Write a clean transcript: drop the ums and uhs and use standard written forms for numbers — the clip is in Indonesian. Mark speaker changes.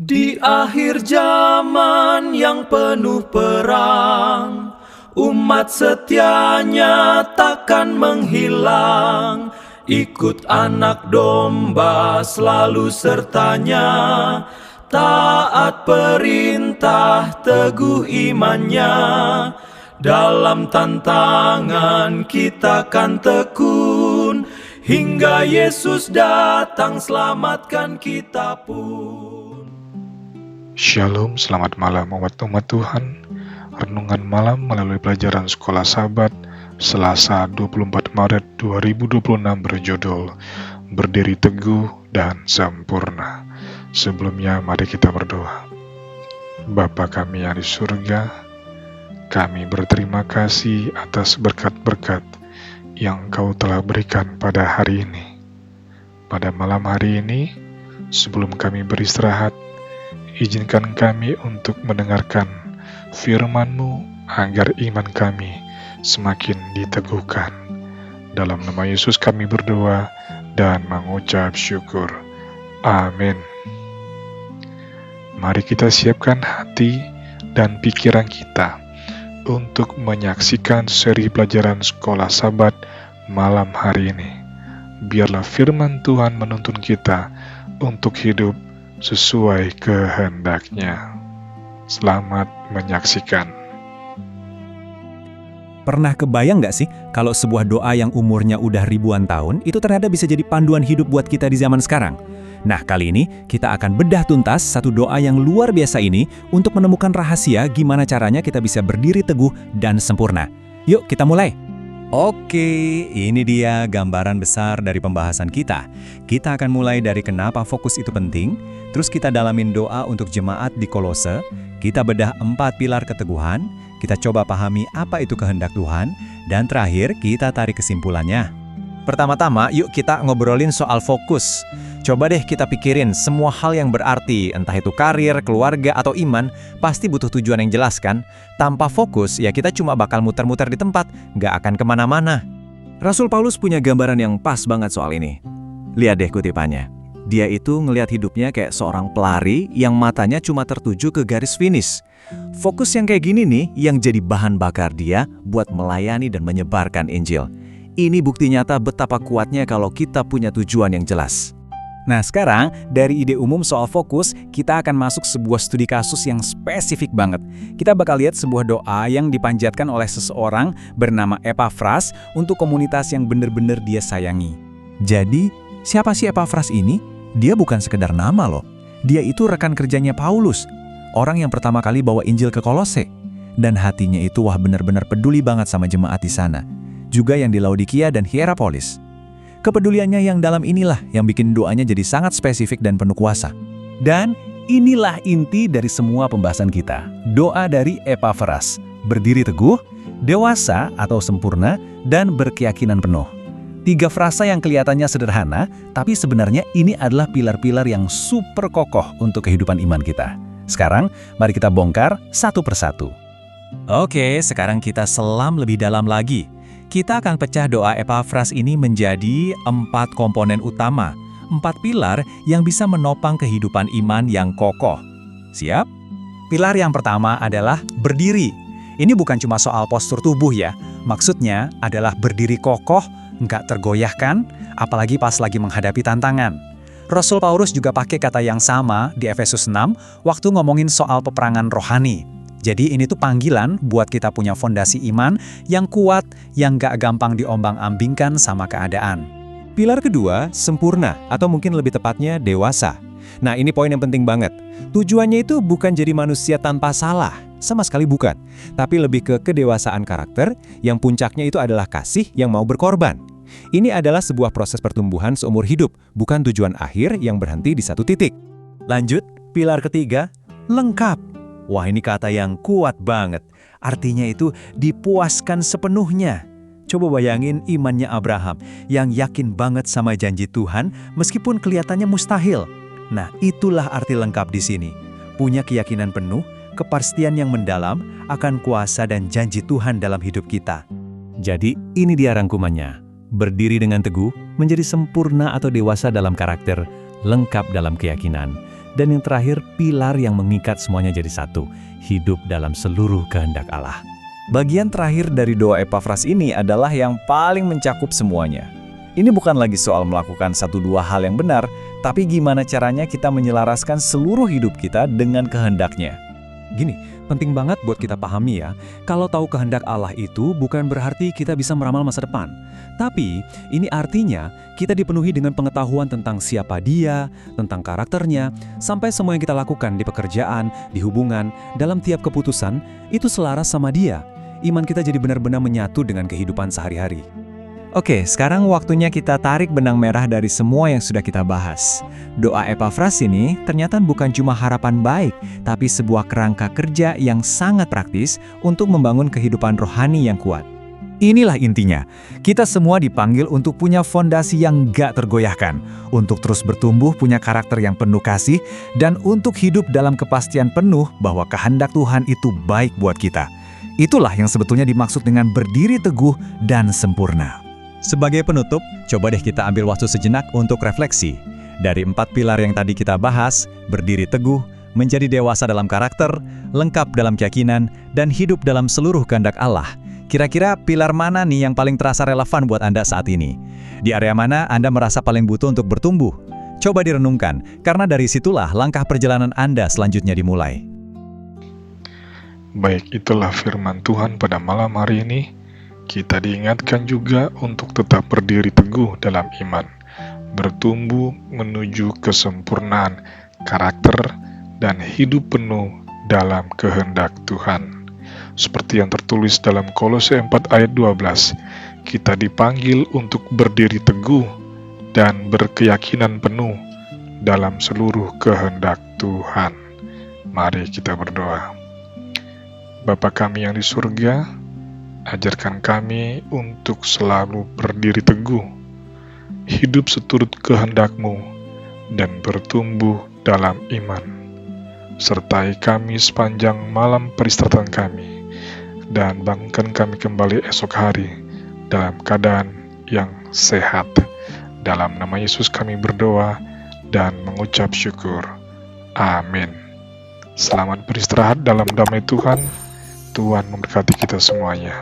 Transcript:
Speaker 1: Di akhir zaman yang penuh perang, umat setianya takkan menghilang. Ikut anak domba selalu sertanya, taat perintah, teguh imannya. Dalam tantangan kita kan tekun, hingga Yesus datang selamatkan kita pun.
Speaker 2: Shalom, selamat malam umat-umat Tuhan. Renungan malam melalui pelajaran Sekolah Sabat Selasa 24 Maret 2026 berjudul Berdiri Teguh dan Sempurna. Sebelumnya mari kita berdoa. Bapa kami yang di surga, kami berterima kasih atas berkat-berkat yang Engkau telah berikan pada hari ini. Pada malam hari ini, sebelum kami beristirahat, izinkan kami untuk mendengarkan firman-Mu agar iman kami semakin diteguhkan. Dalam nama Yesus kami berdoa dan mengucap syukur. Amin. Mari kita siapkan hati dan pikiran kita untuk menyaksikan seri pelajaran Sekolah Sabat malam hari ini. Biarlah firman Tuhan menuntun kita untuk hidup sesuai kehendak-Nya. Selamat menyaksikan.
Speaker 3: Pernah kebayang nggak sih kalau sebuah doa yang umurnya udah ribuan tahun itu ternyata bisa jadi panduan hidup buat kita di zaman sekarang? Nah, kali ini kita akan bedah tuntas satu doa yang luar biasa ini untuk menemukan rahasia gimana caranya kita bisa berdiri teguh dan sempurna. Yuk kita mulai. Oke, ini dia gambaran besar dari pembahasan kita. Kita akan mulai dari kenapa fokus itu penting, terus kita dalamin doa untuk jemaat di Kolose, kita bedah 4 pilar keteguhan, kita coba pahami apa itu kehendak Tuhan, dan terakhir kita tarik kesimpulannya. Pertama-tama, yuk kita ngobrolin soal fokus. Coba deh kita pikirin semua hal yang berarti, entah itu karir, keluarga, atau iman, pasti butuh tujuan yang jelas kan? Tanpa fokus, ya kita cuma bakal muter-muter di tempat, nggak akan kemana-mana. Rasul Paulus punya gambaran yang pas banget soal ini. Lihat deh kutipannya. Dia itu ngelihat hidupnya kayak seorang pelari yang matanya cuma tertuju ke garis finish. Fokus yang kayak gini nih yang jadi bahan bakar dia buat melayani dan menyebarkan Injil. Ini bukti nyata betapa kuatnya kalau kita punya tujuan yang jelas. Nah sekarang, dari ide umum soal fokus, kita akan masuk sebuah studi kasus yang spesifik banget. Kita bakal lihat sebuah doa yang dipanjatkan oleh seseorang bernama Epafras untuk komunitas yang benar-benar dia sayangi. Jadi, siapa sih Epafras ini? Dia bukan sekedar nama loh. Dia itu rekan kerjanya Paulus, orang yang pertama kali bawa Injil ke Kolose. Dan hatinya itu benar-benar peduli banget sama jemaat di sana. Juga yang di Laodikia dan Hierapolis. Kepeduliannya yang dalam inilah yang bikin doanya jadi sangat spesifik dan penuh kuasa. Dan inilah inti dari semua pembahasan kita. Doa dari Epafras, berdiri teguh, dewasa atau sempurna, dan berkeyakinan penuh. 3 frasa yang kelihatannya sederhana, tapi sebenarnya ini adalah pilar-pilar yang super kokoh untuk kehidupan iman kita. Sekarang, mari kita bongkar satu persatu. Oke, sekarang kita selam lebih dalam lagi. Kita akan pecah doa Epafras ini menjadi 4 komponen utama, 4 pilar yang bisa menopang kehidupan iman yang kokoh. Siap? Pilar yang pertama adalah berdiri. Ini bukan cuma soal postur tubuh ya, maksudnya adalah berdiri kokoh, nggak tergoyahkan, apalagi pas lagi menghadapi tantangan. Rasul Paulus juga pakai kata yang sama di Efesus 6 waktu ngomongin soal peperangan rohani. Jadi ini tuh panggilan buat kita punya fondasi iman yang kuat, yang gak gampang diombang-ambingkan sama keadaan. Pilar kedua, sempurna, atau mungkin lebih tepatnya dewasa. Nah ini poin yang penting banget. Tujuannya itu bukan jadi manusia tanpa salah, sama sekali bukan. Tapi lebih ke kedewasaan karakter, yang puncaknya itu adalah kasih yang mau berkorban. Ini adalah sebuah proses pertumbuhan seumur hidup, bukan tujuan akhir yang berhenti di satu titik. Lanjut, pilar ketiga, lengkap. Wah ini kata yang kuat banget. Artinya itu dipuaskan sepenuhnya. Coba bayangin imannya Abraham yang yakin banget sama janji Tuhan meskipun kelihatannya mustahil. Nah itulah arti lengkap di sini. Punya keyakinan penuh, kepastian yang mendalam akan kuasa dan janji Tuhan dalam hidup kita. Jadi ini dia rangkumannya. Berdiri dengan teguh, menjadi sempurna atau dewasa dalam karakter, lengkap dalam keyakinan, Dan yang terakhir, pilar yang mengikat semuanya jadi satu, hidup dalam seluruh kehendak Allah. Bagian terakhir dari doa Epafras ini adalah yang paling mencakup semuanya. Ini bukan lagi soal melakukan satu dua hal yang benar, tapi gimana caranya kita menyelaraskan seluruh hidup kita dengan kehendaknya. Gini, penting banget buat kita pahami ya, kalau tahu kehendak Allah itu bukan berarti kita bisa meramal masa depan. Tapi, ini artinya kita dipenuhi dengan pengetahuan tentang siapa Dia, tentang karakternya, sampai semua yang kita lakukan di pekerjaan, di hubungan, dalam tiap keputusan, itu selaras sama Dia. Iman kita jadi benar-benar menyatu dengan kehidupan sehari-hari. Oke, sekarang waktunya kita tarik benang merah dari semua yang sudah kita bahas. Doa Epafras ini ternyata bukan cuma harapan baik, tapi sebuah kerangka kerja yang sangat praktis untuk membangun kehidupan rohani yang kuat. Inilah intinya, kita semua dipanggil untuk punya fondasi yang gak tergoyahkan, untuk terus bertumbuh punya karakter yang penuh kasih, dan untuk hidup dalam kepastian penuh bahwa kehendak Tuhan itu baik buat kita. Itulah yang sebetulnya dimaksud dengan berdiri teguh dan sempurna. Sebagai penutup, coba deh kita ambil waktu sejenak untuk refleksi. Dari 4 pilar yang tadi kita bahas, berdiri teguh, menjadi dewasa dalam karakter, lengkap dalam keyakinan, dan hidup dalam seluruh kehendak Allah. Kira-kira pilar mana nih yang paling terasa relevan buat Anda saat ini? Di area mana Anda merasa paling butuh untuk bertumbuh? Coba direnungkan, karena dari situlah langkah perjalanan Anda selanjutnya dimulai.
Speaker 2: Baik, itulah firman Tuhan pada malam hari ini. Kita diingatkan juga untuk tetap berdiri teguh dalam iman, bertumbuh menuju kesempurnaan karakter dan hidup penuh dalam kehendak Tuhan. Seperti yang tertulis dalam Kolose 4 ayat 12, kita dipanggil untuk berdiri teguh dan berkeyakinan penuh dalam seluruh kehendak Tuhan. Mari kita berdoa. Bapa kami yang di surga, ajarkan kami untuk selalu berdiri teguh, hidup seturut kehendak-Mu, dan bertumbuh dalam iman. Sertai kami sepanjang malam peristirahatan kami, dan bangunkan kami kembali esok hari dalam keadaan yang sehat. Dalam nama Yesus kami berdoa dan mengucap syukur. Amin. Selamat beristirahat dalam damai Tuhan. Tuhan memberkati kita semuanya.